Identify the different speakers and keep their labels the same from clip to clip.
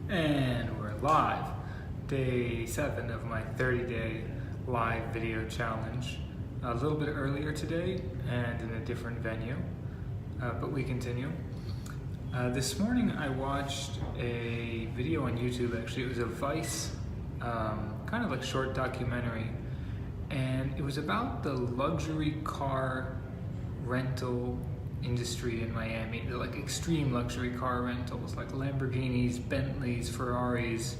Speaker 1: And we're live. Day 7 of my 30-day live video challenge. A little bit earlier today and in a different venue, but we continue. This morning I watched a video on YouTube. Actually, it was a Vice, kind of like short documentary, and it was about the luxury car rental industry in Miami, the like extreme luxury car rentals, like Lamborghinis, Bentleys, Ferraris,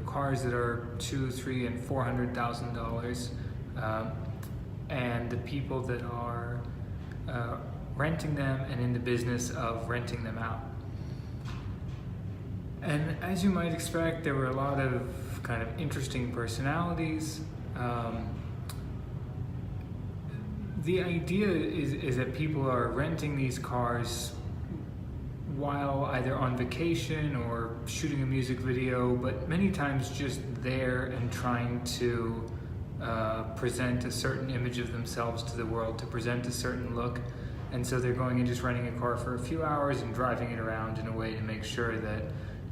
Speaker 1: cars that are $200,000, $300,000, and $400,000, and the people that are renting them and in the business of renting them out. And as you might expect, there were a lot of kind of interesting personalities. The idea is that people are renting these cars while either on vacation or shooting a music video, but many times just there and trying to present a certain image of themselves to the world, to present a certain look. And so they're going and just renting a car for a few hours and driving it around in a way to make sure that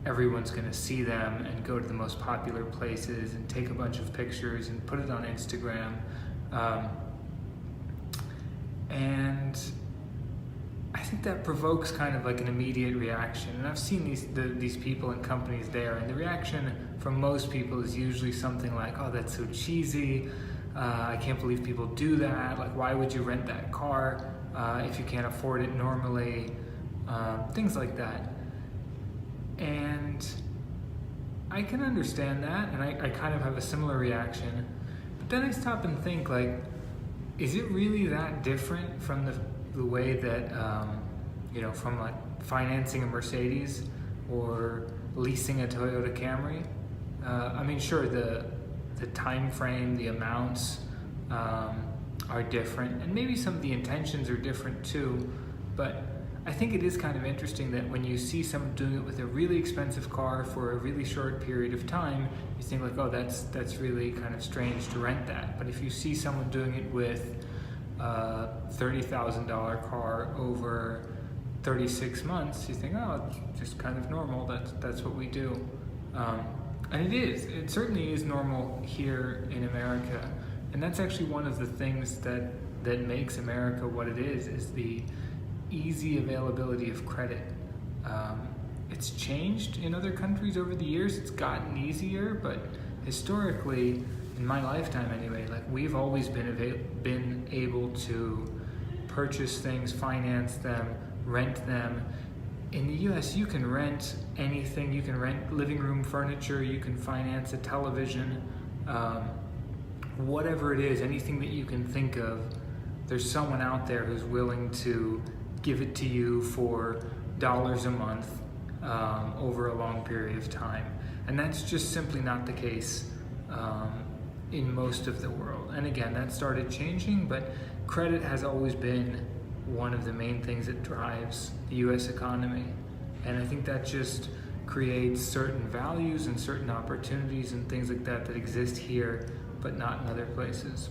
Speaker 1: everyone's going to see them and go to the most popular places and take a bunch of pictures and put it on Instagram. And I think that provokes kind of like an immediate reaction. And I've seen these people and companies there, and the reaction from most people is usually something like, "Oh, that's so cheesy. I can't believe people do that. Like, why would you rent that car if you can't afford it normally?" Things like that. And I can understand that, and I kind of have a similar reaction. But then I stop and think, like, is it really that different from the way that, from like financing a Mercedes or leasing a Toyota Camry? I mean, sure, the time frame, the amounts are different, and maybe some of the intentions are different too, but I think it is kind of interesting that when you see someone doing it with a really expensive car for a really short period of time, you think like, oh, that's really kind of strange to rent that. But if you see someone doing it with a $30,000 car over 36 months, you think, oh, it's just kind of normal. That's what we do. And it certainly is normal here in America. And that's actually one of the things that makes America what it is the easy availability of credit. It's changed in other countries over the years. It's gotten easier, but historically, in my lifetime anyway, like we've always been able to purchase things, finance them, rent them. In the US, you can rent anything. You can rent living room furniture, you can finance a television, whatever it is, anything that you can think of, there's someone out there who's willing to give it to you for dollars a month over a long period of time. And that's just simply not the case in most of the world. And again, that started changing, but credit has always been one of the main things that drives the US economy. And I think that just creates certain values and certain opportunities and things like that exist here, but not in other places.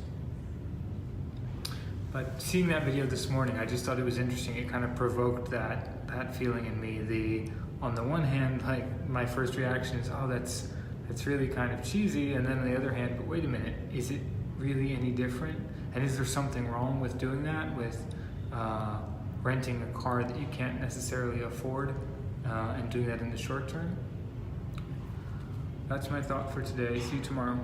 Speaker 1: But seeing that video this morning, I just thought it was interesting. It kind of provoked that feeling in me. On the one hand, like my first reaction is, oh, that's really kind of cheesy. And then on the other hand, but wait a minute, is it really any different? And is there something wrong with doing that, with renting a car that you can't necessarily afford and doing that in the short term? That's my thought for today. See you tomorrow.